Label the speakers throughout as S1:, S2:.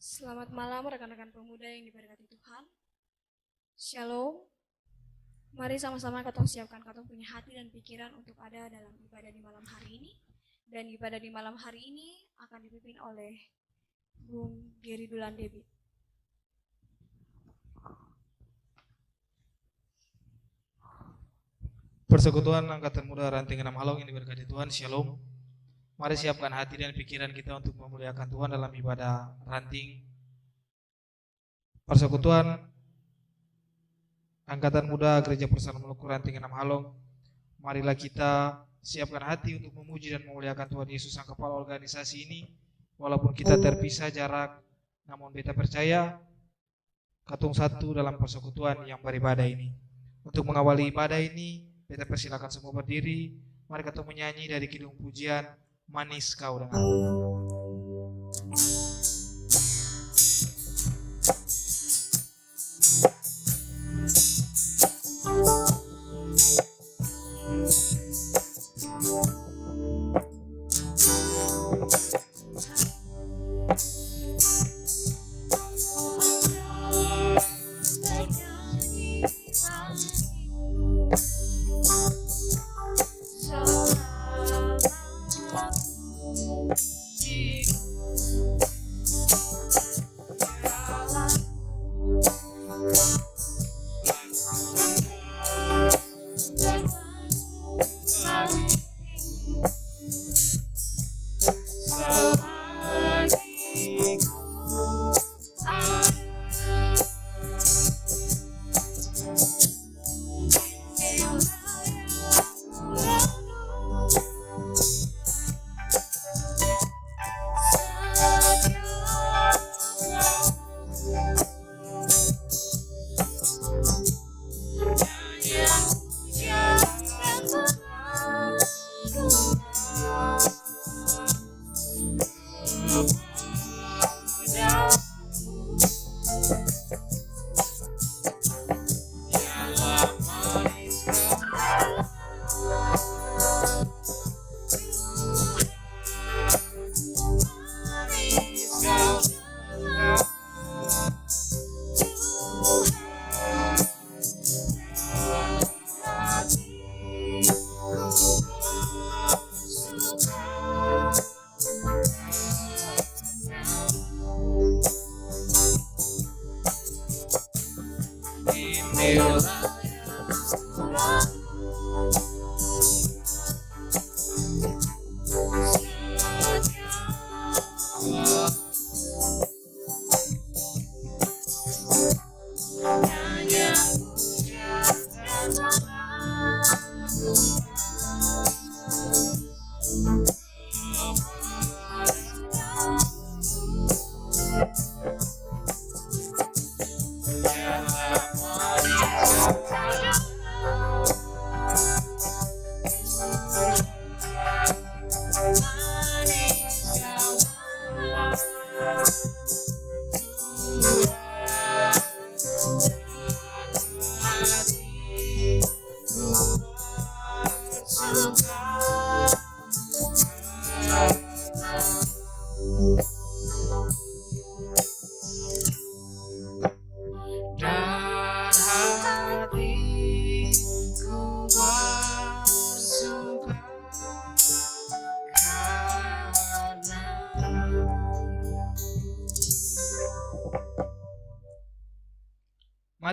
S1: Selamat malam rekan-rekan pemuda yang diberkati Tuhan. Shalom. Mari sama-sama kita siapkan kita punya hati dan pikiran untuk ada dalam ibadah di malam hari ini. Dan ibadah di malam hari ini akan dipimpin oleh Bung Geri Dulan Debit.
S2: Persekutuan Angkatan Muda Ranting 6 Halong yang diberkati Tuhan, Shalom. Mari siapkan hati dan pikiran kita untuk memuliakan Tuhan dalam ibadah ranting Persekutuan Angkatan Muda Gereja Persatuan Maluku Ranting 6 Halong. Marilah kita siapkan hati untuk memuji dan memuliakan Tuhan Yesus Sang Kepala organisasi ini. Walaupun kita terpisah jarak, namun beta percaya katung satu dalam persekutuan yang beribadah ini. Untuk mengawali ibadah ini, beta persilakan semua berdiri. Mari kita menyanyi dari kidung pujian Manis Kau Dengan Aku.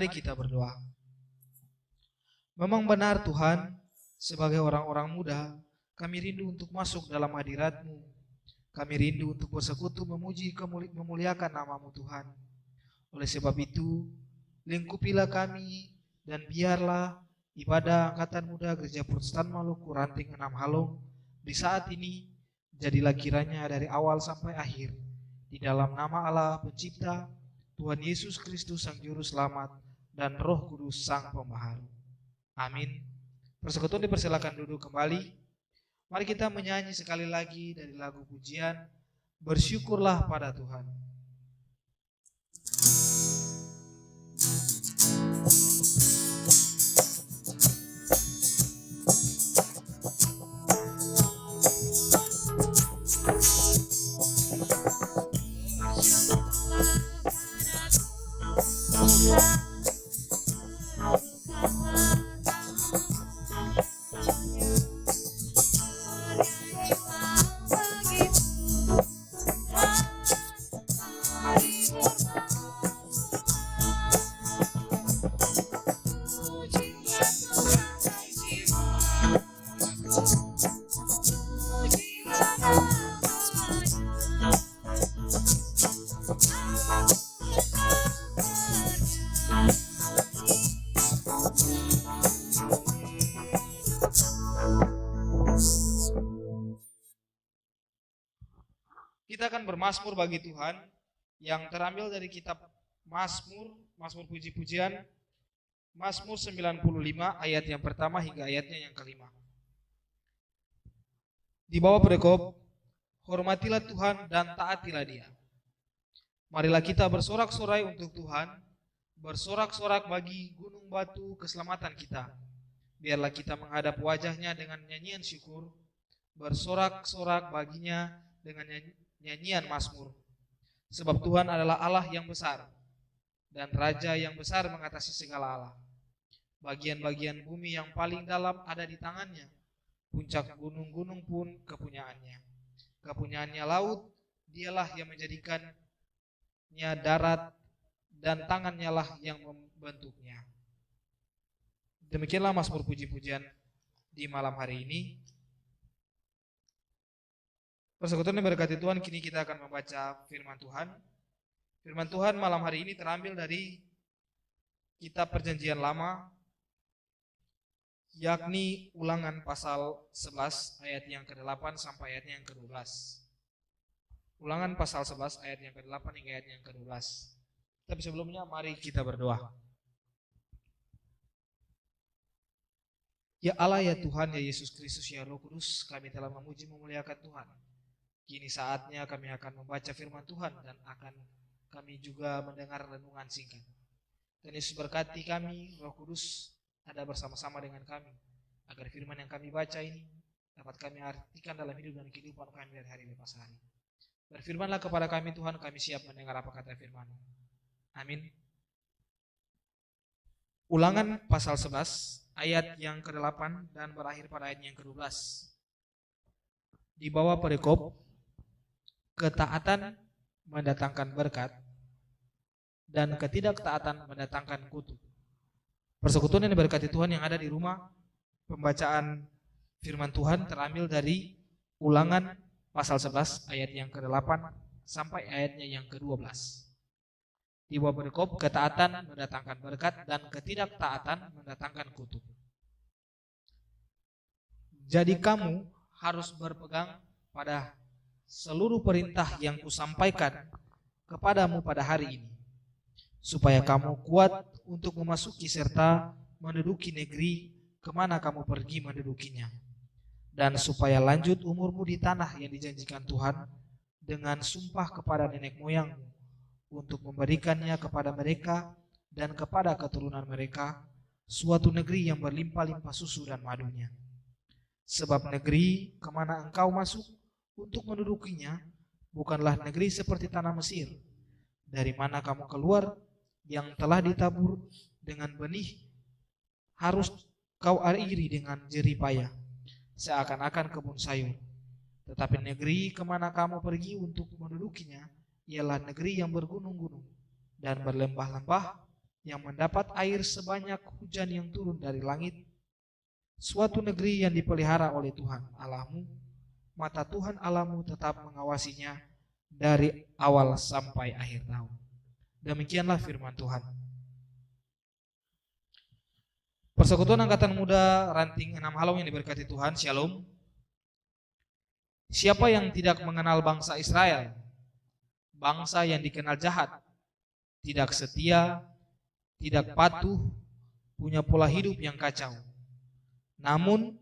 S2: Mari kita berdoa. Memang benar Tuhan, sebagai orang-orang muda, kami rindu untuk masuk dalam hadirat-Mu. Kami rindu untuk bersekutu memuji memuliakan nama-Mu Tuhan. Oleh sebab itu, lingkupilah kami dan biarlah ibadah Angkatan Muda Gereja Persatuan Maluku Ranting 6 Halong di saat ini jadilah kiranya dari awal sampai akhir. Di dalam nama Allah Pencipta, Tuhan Yesus Kristus Sang Juru Selamat, dan Roh Kudus Sang Pembaharu. Amin. Persekutuan dipersilakan duduk kembali. Mari kita menyanyi sekali lagi dari lagu pujian Bersyukurlah pada Tuhan. Kita akan bermazmur bagi Tuhan yang terambil dari kitab Mazmur, Mazmur puji-pujian, Mazmur 95 ayat yang pertama hingga ayatnya yang kelima. Di bawah perikop, hormatilah Tuhan dan taatilah Dia. Marilah kita bersorak-sorai untuk Tuhan, bersorak-sorak bagi gunung batu keselamatan kita. Biarlah kita menghadap wajahnya dengan nyanyian syukur, bersorak-sorak baginya dengan nyanyian mazmur. Sebab Tuhan adalah Allah yang besar, dan Raja yang besar mengatasi segala Allah. Bagian-bagian bumi yang paling dalam ada di tangannya, puncak gunung-gunung pun kepunyaannya. Kepunyaannya laut, dialah yang menjadikannya darat, dan tangannya lah yang membentuknya. Demikianlah mazmur puji-pujian di malam hari ini. Persekutuan yang berkati Tuhan, kini kita akan membaca firman Tuhan. Firman Tuhan malam hari ini terambil dari kitab Perjanjian Lama, yakni Ulangan pasal 11 ayat yang ke-8 sampai ayatnya yang ke-12. Ulangan pasal 11 ayat yang ke-8 hingga ayat yang ke-12. Tapi sebelumnya mari kita berdoa. Ya Allah, ya Tuhan, ya Yesus Kristus, ya Roh Kudus, kami telah memuji memuliakan Tuhan. Kini saatnya kami akan membaca firman Tuhan dan akan kami juga mendengar renungan singkat. Dan Yesus berkati kami, Roh Kudus ada bersama-sama dengan kami, agar firman yang kami baca ini dapat kami artikan dalam hidup dan kehidupan kami dari hari lepas hari. Berfirmanlah kepada kami Tuhan, kami siap mendengar apa kata firman. Amin. Ulangan pasal 11 ayat yang ke-8 dan berakhir pada ayat yang ke-12. Di bawah perikop, ketaatan mendatangkan berkat dan ketidaktaatan mendatangkan kutuk. Persekutuan yang diberkati Tuhan yang ada di rumah, pembacaan firman Tuhan terambil dari Ulangan pasal 11 ayat yang ke-8 sampai ayatnya yang ke-12. Di bawah perikop, ketaatan mendatangkan berkat dan ketidaktaatan mendatangkan kutuk. Jadi kamu harus berpegang pada seluruh perintah yang kusampaikan kepadamu pada hari ini, supaya kamu kuat untuk memasuki serta menduduki negeri kemana kamu pergi mendudukinya, dan supaya lanjut umurmu di tanah yang dijanjikan Tuhan dengan sumpah kepada nenek moyangmu, untuk memberikannya kepada mereka dan kepada keturunan mereka, suatu negeri yang berlimpah-limpah susu dan madunya. Sebab negeri kemana engkau masuk untuk mendudukinya bukanlah negeri seperti tanah Mesir, dari mana kamu keluar, yang telah ditabur dengan benih, harus kau airi dengan jerih payah, seakan-akan kebun sayur. Tetapi negeri kemana kamu pergi untuk mendudukinya ialah negeri yang bergunung-gunung dan berlembah-lembah, yang mendapat air sebanyak hujan yang turun dari langit. Suatu negeri yang dipelihara oleh Tuhan Allahmu, mata Tuhan Allahmu tetap mengawasinya dari awal sampai akhir tahun. Demikianlah firman Tuhan. Persekutuan Angkatan Muda Ranting 6 Halong yang diberkati Tuhan, Shalom. Siapa yang tidak mengenal bangsa Israel, bangsa yang dikenal jahat, tidak setia, tidak patuh, punya pola hidup yang kacau, namun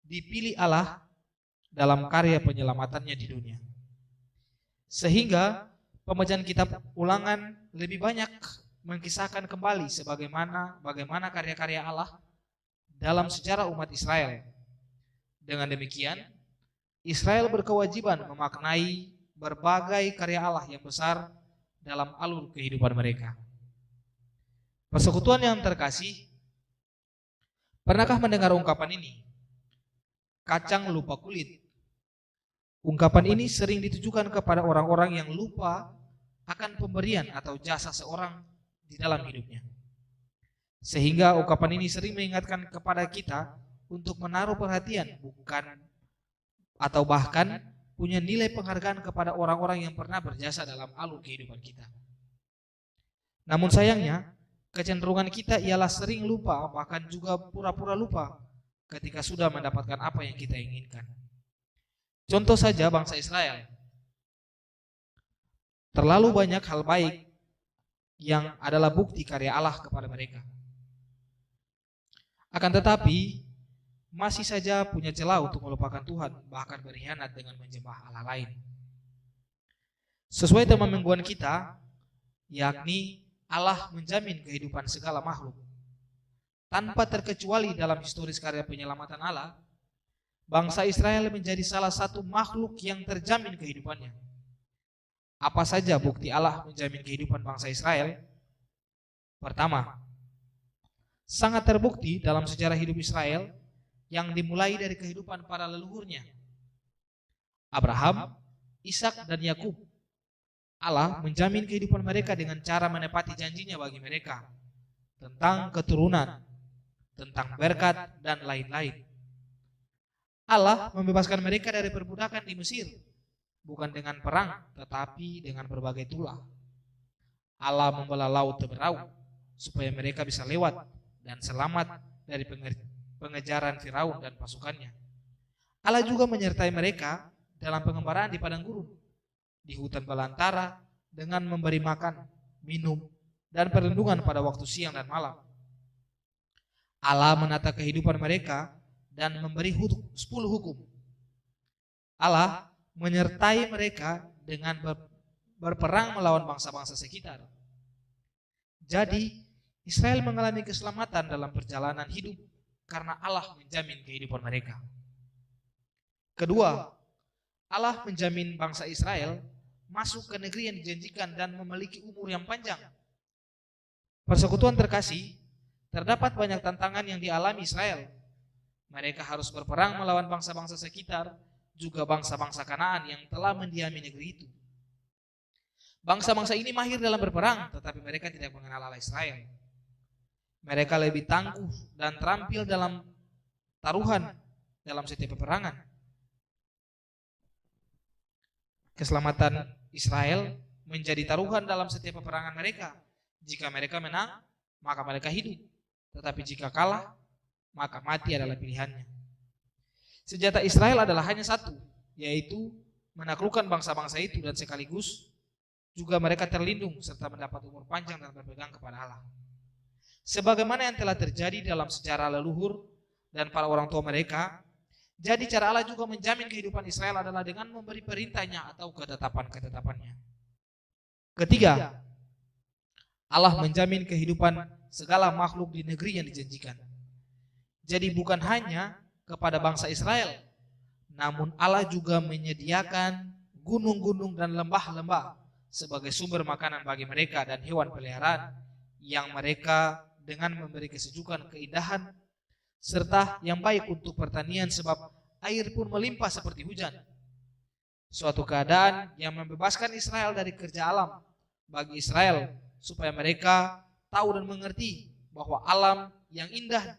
S2: dipilih Allah dalam karya penyelamatannya di dunia. Sehingga pembacaan kitab Ulangan lebih banyak mengkisahkan kembali bagaimana karya-karya Allah dalam sejarah umat Israel. Dengan demikian, Israel berkewajiban memaknai berbagai karya Allah yang besar dalam alur kehidupan mereka. Persekutuan yang terkasih, pernahkah mendengar ungkapan ini? Kacang lupa kulit. Ungkapan ini sering ditujukan kepada orang-orang yang lupa akan pemberian atau jasa seorang di dalam hidupnya. Sehingga ungkapan ini sering mengingatkan kepada kita untuk menaruh perhatian bukan atau bahkan punya nilai penghargaan kepada orang-orang yang pernah berjasa dalam alur kehidupan kita. Namun sayangnya, kecenderungan kita ialah sering lupa, bahkan juga pura-pura lupa ketika sudah mendapatkan apa yang kita inginkan. Contoh saja bangsa Israel. Terlalu banyak hal baik yang adalah bukti karya Allah kepada mereka. Akan tetapi, masih saja punya celah untuk melupakan Tuhan, bahkan berkhianat dengan menyembah Allah lain. Sesuai tema mingguan kita, yakni Allah menjamin kehidupan segala makhluk. Tanpa terkecuali dalam historis karya penyelamatan Allah, bangsa Israel menjadi salah satu makhluk yang terjamin kehidupannya. Apa saja bukti Allah menjamin kehidupan bangsa Israel? Pertama, sangat terbukti dalam sejarah hidup Israel yang dimulai dari kehidupan para leluhurnya, Abraham, Ishak, dan Yakub. Allah menjamin kehidupan mereka dengan cara menepati janjinya bagi mereka tentang keturunan, tentang berkat, dan lain-lain. Allah membebaskan mereka dari perbudakan di Mesir, bukan dengan perang, tetapi dengan berbagai tulah. Allah membelah laut Teberau supaya mereka bisa lewat dan selamat dari pengejaran Firaun dan pasukannya. Allah juga menyertai mereka dalam pengembaraan di padang gurun, di hutan belantara, dengan memberi makan, minum, dan perlindungan pada waktu siang dan malam. Allah menata kehidupan mereka dan memberi 10 hukum. Allah menyertai mereka dengan berperang melawan bangsa-bangsa sekitar. Jadi, Israel mengalami keselamatan dalam perjalanan hidup karena Allah menjamin kehidupan mereka. Kedua, Allah menjamin bangsa Israel masuk ke negeri yang dijanjikan dan memiliki umur yang panjang. Persekutuan terkasih, terdapat banyak tantangan yang dialami Israel. Mereka harus berperang melawan bangsa-bangsa sekitar, juga bangsa-bangsa Kanaan yang telah mendiami negeri itu. Bangsa-bangsa ini mahir dalam berperang, tetapi mereka tidak mengenal Allah Israel. Mereka lebih tangguh dan terampil dalam taruhan dalam setiap peperangan. Keselamatan Israel menjadi taruhan dalam setiap peperangan mereka. Jika mereka menang, maka mereka hidup. Tetapi jika kalah, maka mati adalah pilihannya. Senjata Israel adalah hanya satu, yaitu menaklukkan bangsa-bangsa itu dan sekaligus juga mereka terlindung serta mendapat umur panjang dan berpegang kepada Allah. Sebagaimana yang telah terjadi dalam sejarah leluhur dan para orang tua mereka, jadi cara Allah juga menjamin kehidupan Israel adalah dengan memberi perintahnya atau ketetapan-ketetapannya. Ketiga, Allah menjamin kehidupan segala makhluk di negeri yang dijanjikan. Jadi bukan hanya kepada bangsa Israel, namun Allah juga menyediakan gunung-gunung dan lembah-lembah sebagai sumber makanan bagi mereka dan hewan peliharaan yang mereka dengan memberi kesejukan, keindahan, serta yang baik untuk pertanian sebab air pun melimpah seperti hujan. Suatu keadaan yang membebaskan Israel dari kerja alam bagi Israel supaya mereka tahu dan mengerti bahwa alam yang indah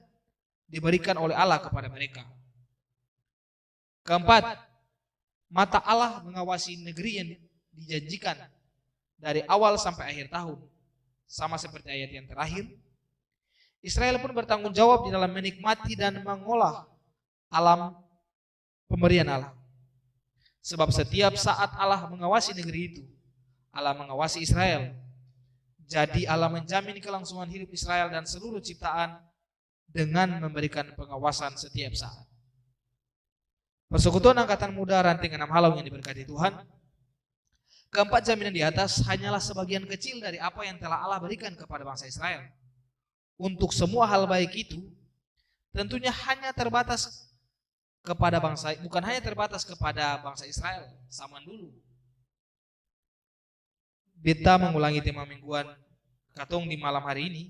S2: diberikan oleh Allah kepada mereka. Keempat, mata Allah mengawasi negeri yang dijanjikan dari awal sampai akhir tahun. Sama seperti ayat yang terakhir, Israel pun bertanggung jawab di dalam menikmati dan mengolah alam pemberian Allah. Sebab setiap saat Allah mengawasi negeri itu, Allah mengawasi Israel. Jadi Allah menjamin kelangsungan hidup Israel dan seluruh ciptaan dengan memberikan pengawasan setiap saat. Persekutuan Angkatan Muda Ranting 6 Halau yang diberkati Tuhan, keempat jaminan di atas hanyalah sebagian kecil dari apa yang telah Allah berikan kepada bangsa Israel. Untuk semua hal baik itu, tentunya hanya terbatas kepada bangsa, bukan hanya terbatas kepada bangsa Israel zaman dulu. Beta mengulangi tema mingguan Katong di malam hari ini,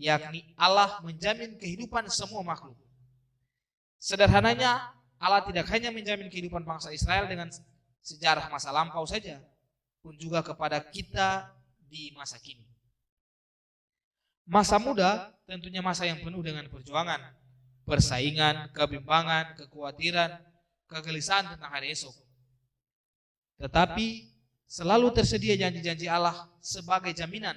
S2: yakni Allah menjamin kehidupan semua makhluk. Sederhananya, Allah tidak hanya menjamin kehidupan bangsa Israel dengan sejarah masa lampau saja, pun juga kepada kita di masa kini. Masa muda tentunya masa yang penuh dengan perjuangan, persaingan, kebimbangan, kekhawatiran, kegelisahan tentang hari esok. Tetapi selalu tersedia janji-janji Allah sebagai jaminan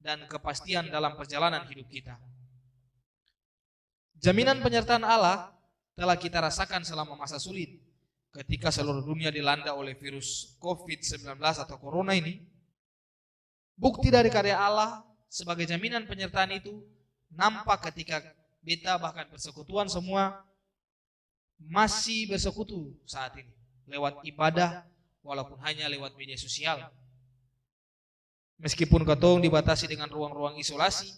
S2: dan kepastian dalam perjalanan hidup kita. Jaminan penyertaan Allah telah kita rasakan selama masa sulit ketika seluruh dunia dilanda oleh virus COVID-19 atau Corona ini. Bukti dari karya Allah sebagai jaminan penyertaan itu nampak ketika beta bahkan persekutuan semua masih bersekutu saat ini lewat ibadah walaupun hanya lewat media sosial. Meskipun katong dibatasi dengan ruang-ruang isolasi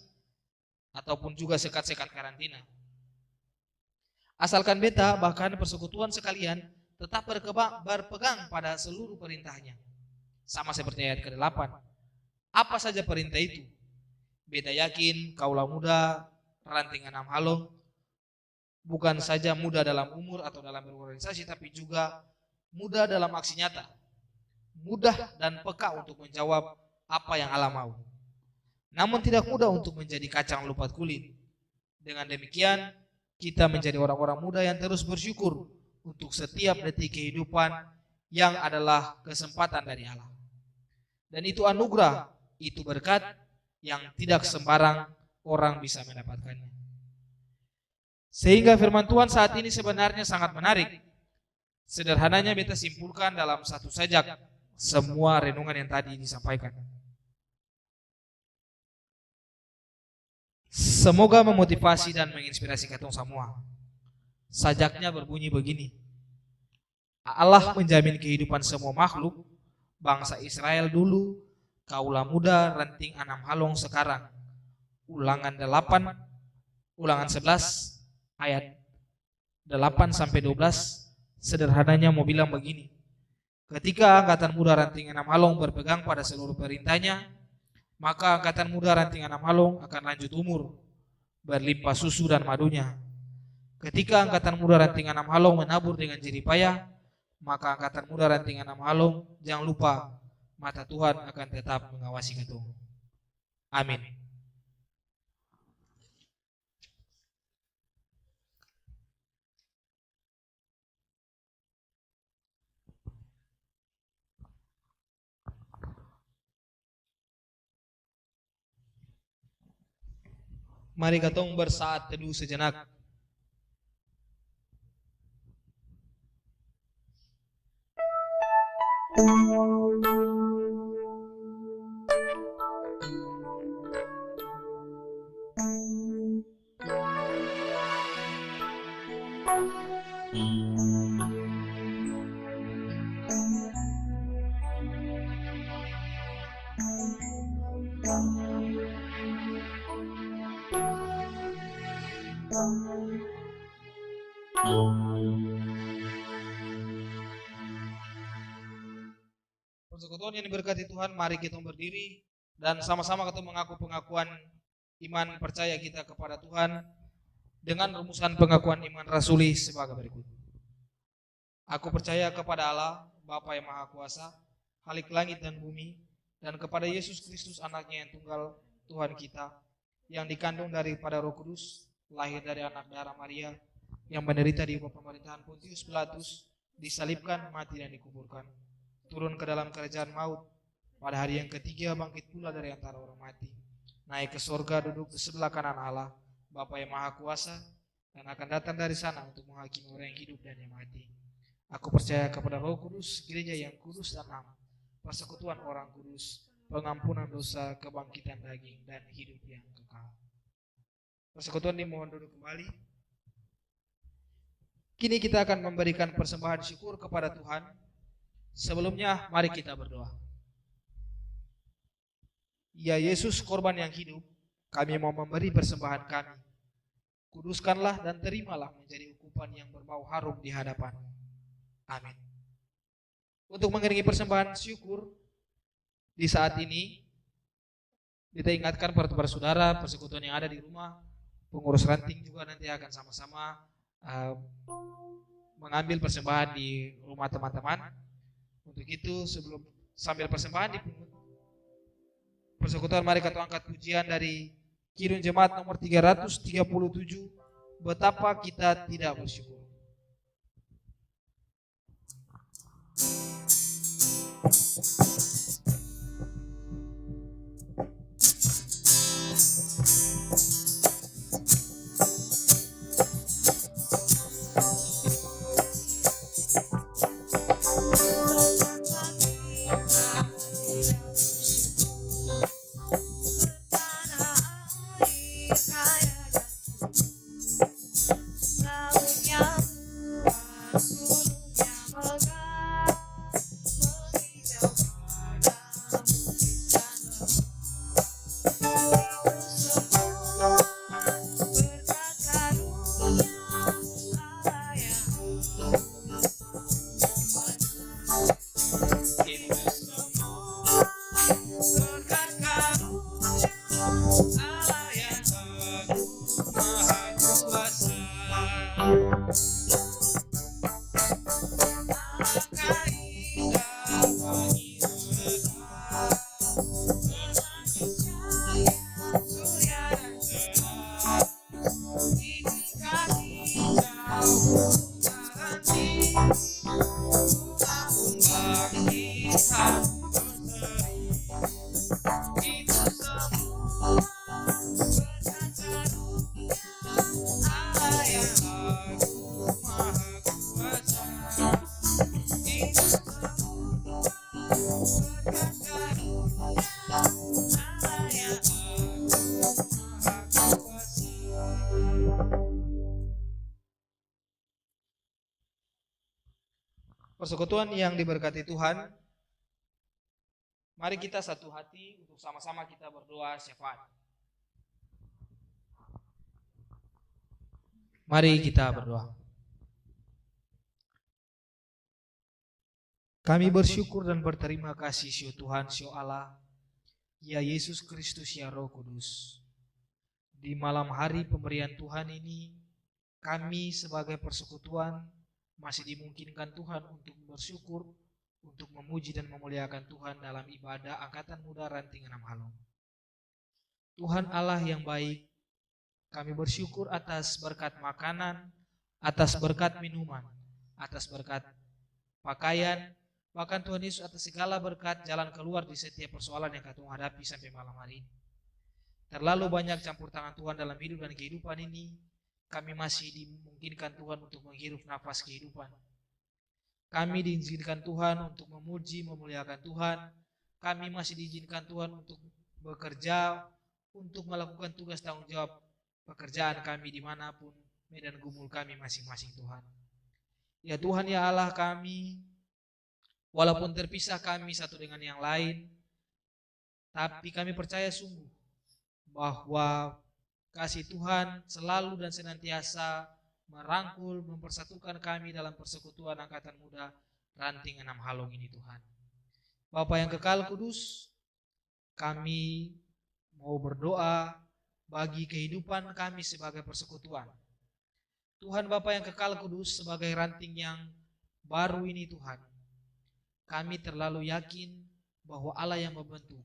S2: ataupun juga sekat-sekat karantina. Asalkan beta bahkan persekutuan sekalian tetap berpegang pada seluruh perintahnya. Sama seperti ayat ke-8. Apa saja perintah itu? Beta yakin kaulah muda, ranting 6 halong, bukan saja muda dalam umur atau dalam berorganisasi, tapi juga muda dalam aksi nyata. Mudah dan peka untuk menjawab apa yang Allah mau. Namun tidak mudah untuk menjadi kacang lupat kulit. Dengan demikian, kita menjadi orang-orang muda yang terus bersyukur untuk setiap detik kehidupan yang adalah kesempatan dari Allah. Dan itu anugerah, itu berkat yang tidak sembarang orang bisa mendapatkannya. Sehingga firman Tuhan saat ini sebenarnya sangat menarik. Sederhananya beta simpulkan dalam satu sajak semua renungan yang tadi disampaikan. Semoga memotivasi dan menginspirasi katong semua. Sajaknya berbunyi begini. Allah menjamin kehidupan semua makhluk, bangsa Israel dulu, kaulah muda, ranting 6 halong sekarang. Ulangan 11 ayat 8-12. Sederhananya mau bilang begini. Ketika angkatan muda ranting 6 halong berpegang pada seluruh perintahnya, maka angkatan muda ranting 6 halong akan lanjut umur, berlimpah susu dan madunya. Ketika angkatan muda ranting 6 halong menabur dengan jerih payah, maka angkatan muda ranting 6 halong jangan lupa mata Tuhan akan tetap mengawasi katong. Amin. Mari katong bersaat teduh sejenak. Persekutuan yang diberkati Tuhan, mari kita berdiri dan sama-sama kita mengaku pengakuan iman percaya kita kepada Tuhan dengan rumusan pengakuan iman rasuli sebagai berikut. Aku percaya kepada Allah, Bapa yang Maha Kuasa, Khalik langit dan bumi, dan kepada Yesus Kristus anaknya yang tunggal Tuhan kita, yang dikandung daripada Roh Kudus, lahir dari anak darah Maria, yang menderita di bawah pemerintahan Pontius Pilatus, disalibkan, mati dan dikuburkan, turun ke dalam kerajaan maut, pada hari yang ketiga bangkit pula dari antara orang mati, naik ke sorga, duduk di sebelah kanan Allah, Bapa yang Maha Kuasa, dan akan datang dari sana untuk menghakimi orang yang hidup dan yang mati. Aku percaya kepada Roh Kudus, gereja yang kudus dan am, persekutuan orang kudus, pengampunan dosa, kebangkitan daging, dan hidup yang kekal. Persekutuan dimohon duduk kembali. Kini kita akan memberikan persembahan syukur kepada Tuhan. Sebelumnya mari kita berdoa. Ya Yesus korban yang hidup, kami mau memberi persembahan kami. Kuduskanlah dan terimalah menjadi ukupan yang berbau harum di hadapan. Amin. Untuk mengiringi persembahan syukur di saat ini, Kita ingatkan para saudara persekutuan yang ada di rumah, pengurus ranting juga nanti akan sama-sama mengambil persembahan di rumah teman-teman. Untuk itu sebelum sambil persembahan di persekutuan, mari kita angkat pujian dari Kidung Jemaat nomor 337, betapa kita tidak bersyukur. Persekutuan yang diberkati Tuhan, mari kita satu hati untuk sama-sama kita berdoa syafaat. Mari kita berdoa. Kami bersyukur dan berterima kasih Sio Tuhan, Sio Allah, ya Yesus Kristus, ya Roh Kudus. Di malam hari pemberian Tuhan ini, kami sebagai persekutuan masih dimungkinkan Tuhan untuk bersyukur, untuk memuji dan memuliakan Tuhan dalam ibadah Angkatan Muda Ranting Enam Halong. Tuhan Allah yang baik, kami bersyukur atas berkat makanan, atas berkat minuman, atas berkat pakaian, bahkan Tuhan Yesus atas segala berkat jalan keluar di setiap persoalan yang kami hadapi sampai malam hari ini. Terlalu banyak campur tangan Tuhan dalam hidup dan kehidupan ini, kami masih dimungkinkan Tuhan untuk menghirup nafas kehidupan. Kami diizinkan Tuhan untuk memuji, memuliakan Tuhan. Kami masih diizinkan Tuhan untuk bekerja, untuk melakukan tugas tanggung jawab pekerjaan kami dimanapun medan gumul kami masing-masing Tuhan. Ya Tuhan, ya Allah kami, walaupun terpisah kami satu dengan yang lain, tapi kami percaya sungguh bahwa kasih Tuhan selalu dan senantiasa merangkul, mempersatukan kami dalam persekutuan Angkatan Muda Ranting Enam Halong ini Tuhan. Bapa yang kekal kudus, kami mau berdoa bagi kehidupan kami sebagai persekutuan. Tuhan Bapa yang kekal kudus, sebagai ranting yang baru ini Tuhan, kami terlalu yakin bahwa Allah yang membentuk.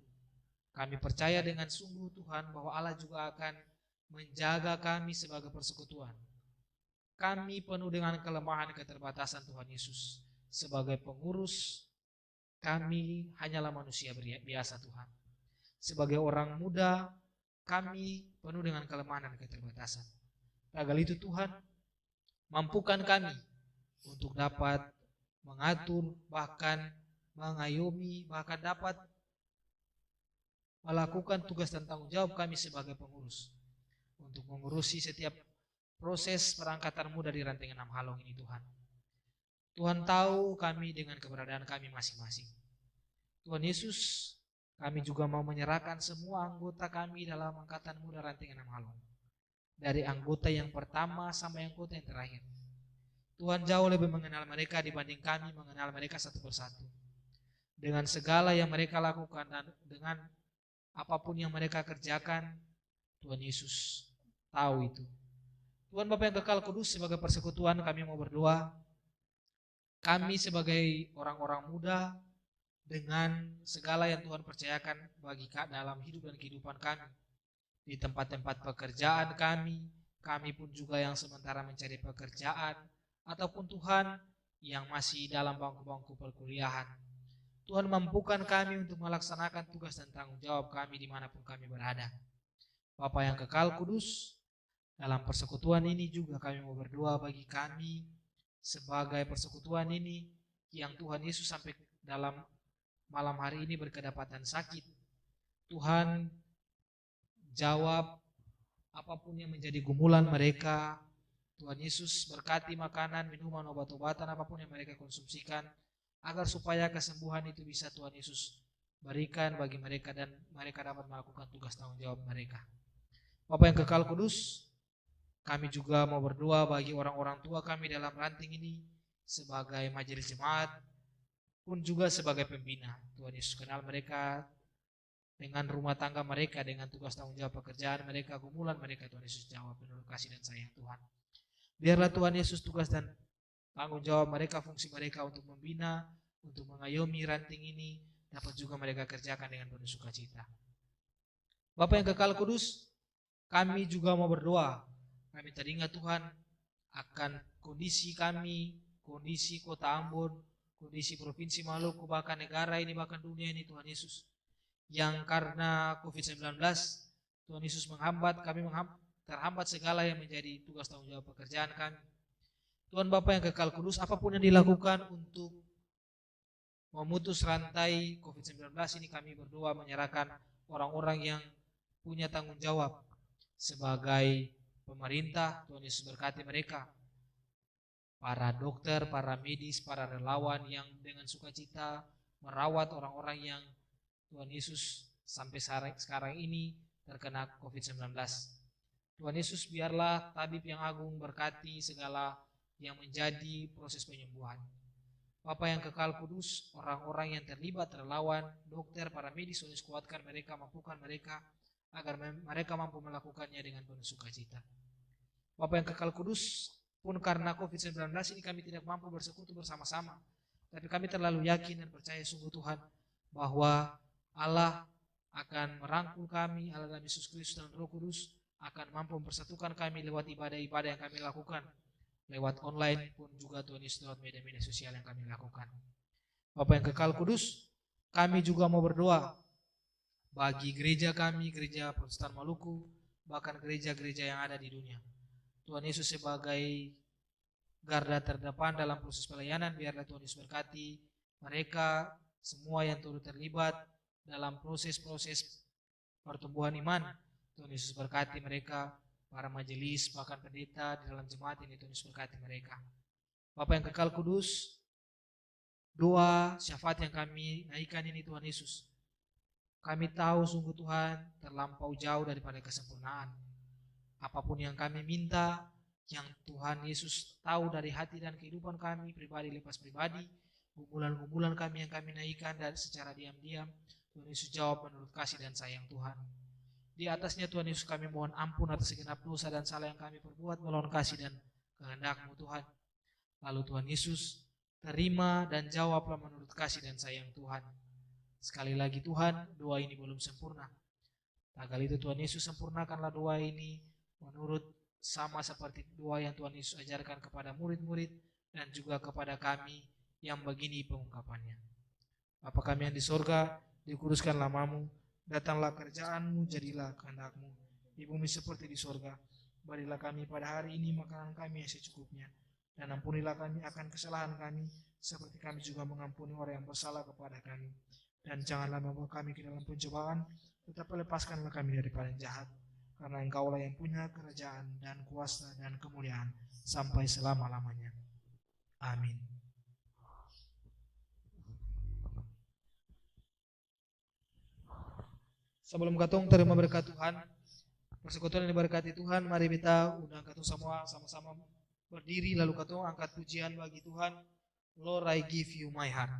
S2: Kami percaya dengan sungguh Tuhan bahwa Allah juga akan menjaga kami sebagai persekutuan. Kami penuh dengan kelemahan keterbatasan Tuhan Yesus. Sebagai pengurus, kami hanyalah manusia biasa Tuhan. Sebagai orang muda, kami penuh dengan kelemahan dan keterbatasan. Tagal itu Tuhan, mampukan kami untuk dapat mengatur, bahkan mengayomi, bahkan dapat melakukan tugas dan tanggung jawab kami sebagai pengurus, untuk mengurusi setiap proses perangkatan muda di Ranting Enam Halong ini Tuhan. Tuhan tahu kami dengan keberadaan kami masing-masing. Tuhan Yesus, kami juga mau menyerahkan semua anggota kami dalam Angkatan Muda Ranting Enam Halong. Dari anggota yang pertama sampai anggota yang terakhir. Tuhan jauh lebih mengenal mereka dibanding kami mengenal mereka satu persatu. Dengan segala yang mereka lakukan dan dengan apapun yang mereka kerjakan, Tuhan Yesus tahu itu. Tuhan Bapa yang kekal kudus, sebagai persekutuan kami mau berdoa. Kami sebagai orang-orang muda, dengan segala yang Tuhan percayakan bagi dalam hidup dan kehidupan kami, di tempat-tempat pekerjaan kami pun juga yang sementara mencari pekerjaan, ataupun Tuhan yang masih dalam bangku-bangku perkuliahan. Tuhan mampukan kami untuk melaksanakan tugas dan tanggung jawab kami dimanapun kami berada. Bapa yang kekal kudus, dalam persekutuan ini juga kami mau berdoa bagi kami sebagai persekutuan ini yang Tuhan Yesus sampai dalam malam hari ini berkedapatan sakit. Tuhan jawab apapun yang menjadi gumulan mereka. Tuhan Yesus berkati makanan, minuman, obat-obatan, apapun yang mereka konsumsikan, agar supaya kesembuhan itu bisa Tuhan Yesus berikan bagi mereka dan mereka dapat melakukan tugas tanggung jawab mereka. Bapa yang kekal kudus, kami juga mau berdoa bagi orang-orang tua kami dalam ranting ini, sebagai majelis jemaat, pun juga sebagai pembina. Tuhan Yesus kenal mereka dengan rumah tangga mereka, dengan tugas tanggung jawab pekerjaan mereka, gumulan mereka. Tuhan Yesus jawab menurut kasih dan sayang Tuhan. Biarlah Tuhan Yesus tugas dan tanggung jawab mereka, fungsi mereka untuk membina, untuk mengayomi ranting ini, dapat juga mereka kerjakan dengan penuh sukacita. Bapa yang kekal kudus, kami juga mau berdoa. Kami teringat Tuhan akan kondisi kami, kondisi kota Ambon, kondisi provinsi Maluku, bahkan negara ini, bahkan dunia ini Tuhan Yesus. Yang karena COVID-19, Tuhan Yesus menghambat, kami terhambat segala yang menjadi tugas tanggung jawab pekerjaan kami. Tuhan Bapa yang kekal kudus, apapun yang dilakukan untuk memutus rantai COVID-19 ini, kami berdoa menyerahkan orang-orang yang punya tanggung jawab sebagai pemerintah. Tuhan Yesus berkati mereka, para dokter, para medis, para relawan yang dengan sukacita merawat orang-orang yang Tuhan Yesus sampai sekarang ini terkena COVID-19. Tuhan Yesus biarlah tabib yang agung berkati segala yang menjadi proses penyembuhan. Bapa yang kekal kudus, orang-orang yang terlibat, relawan, dokter, para medis, Tuhan Yesus kuatkan mereka, mampukan mereka, agar mereka mampu melakukannya dengan penuh sukacita. Bapa yang kekal kudus, pun karena COVID-19 ini kami tidak mampu bersekutu bersama-sama, tapi kami terlalu yakin dan percaya sungguh Tuhan, bahwa Allah akan merangkul kami, Allah dan Yesus Kristus dan Roh Kudus akan mampu mempersatukan kami lewat ibadah-ibadah yang kami lakukan, lewat online pun juga Tuhan Yesus lewat media-media sosial yang kami lakukan. Bapa yang kekal kudus, kami juga mau berdoa bagi gereja kami, gereja Protestan Maluku, bahkan gereja-gereja yang ada di dunia. Tuhan Yesus sebagai garda terdepan dalam proses pelayanan, biarlah Tuhan Yesus berkati mereka semua yang turut terlibat dalam proses-proses pertumbuhan iman. Tuhan Yesus berkati mereka, para majelis, bahkan pendeta di dalam jemaat ini, Tuhan Yesus berkati mereka. Bapa yang kekal kudus, doa syafaat yang kami naikkan ini Tuhan Yesus, kami tahu sungguh Tuhan terlampau jauh daripada kesempurnaan. Apapun yang kami minta, yang Tuhan Yesus tahu dari hati dan kehidupan kami, pribadi lepas pribadi, gumulan-gumulan kami yang kami naikkan dan secara diam-diam, Tuhan Yesus jawab menurut kasih dan sayang Tuhan. Di atasnya Tuhan Yesus kami mohon ampun atas segenap dosa dan salah yang kami perbuat melawan kasih dan kehendak-Mu Tuhan. Lalu Tuhan Yesus terima dan jawablah menurut kasih dan sayang Tuhan. Sekali lagi Tuhan, doa ini belum sempurna. Tak kali itu Tuhan Yesus sempurnakanlah doa ini menurut sama seperti doa yang Tuhan Yesus ajarkan kepada murid-murid dan juga kepada kami yang begini pengungkapannya. Bapa kami yang di sorga, dikuduskanlah namamu, datanglah kerjaan-Mu, jadilah kehendak-Mu di bumi seperti di sorga. Berilah kami pada hari ini makanan kami yang secukupnya, dan ampunilah kami akan kesalahan kami, seperti kami juga mengampuni orang yang bersalah kepada kami. Dan janganlah membawa kami ke dalam pencobaan, tetapi lepaskanlah kami daripada yang jahat, karena Engkaulah yang punya kerajaan dan kuasa dan kemuliaan sampai selama-lamanya. Amin. Sebelum katong terima berkat Tuhan, persekutuan yang diberkati Tuhan, mari kita undang katong semua sama-sama berdiri, lalu katong angkat pujian bagi Tuhan. Lord, I give you my heart.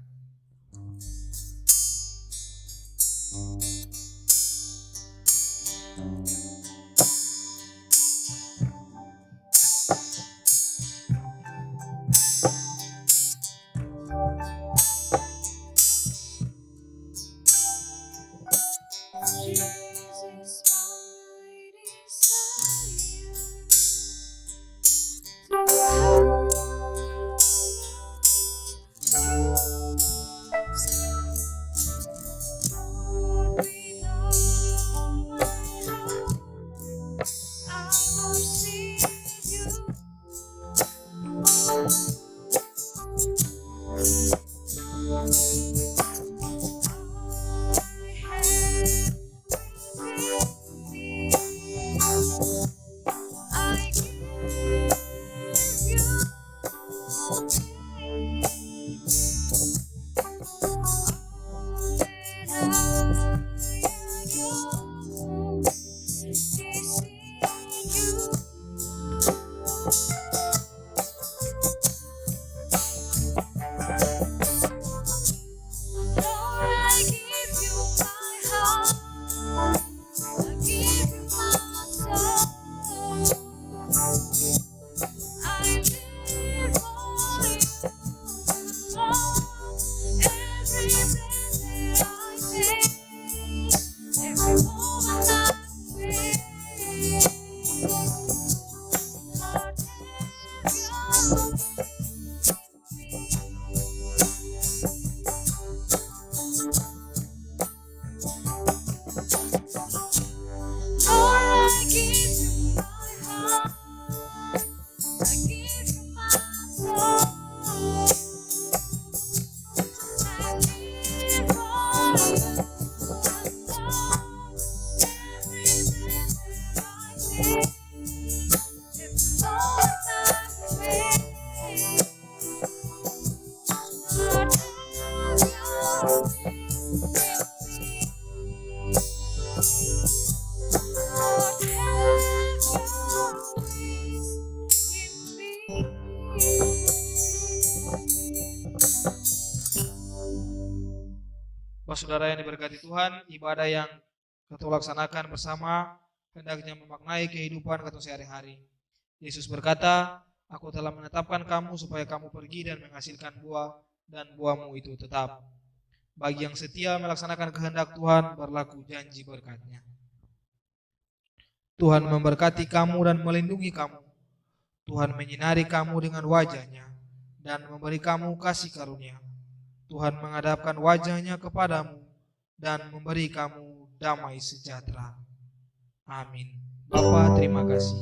S2: saudara yang diberkati Tuhan, ibadah yang kita laksanakan bersama hendaknya memaknai kehidupan kita sehari-hari. Yesus berkata, aku telah menetapkan kamu supaya kamu pergi dan menghasilkan buah, dan buahmu itu tetap. Bagi yang setia melaksanakan kehendak Tuhan, berlaku janji berkat-Nya. Tuhan memberkati kamu dan melindungi kamu. Tuhan menyinari kamu dengan wajah-Nya dan memberi kamu kasih karunia. Tuhan menghadapkan wajah-Nya kepadamu dan memberi kamu damai sejahtera. Amin. Bapa, terima kasih.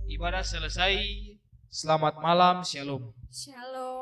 S2: Ibadah selesai. Selamat malam, shalom.
S1: Shalom.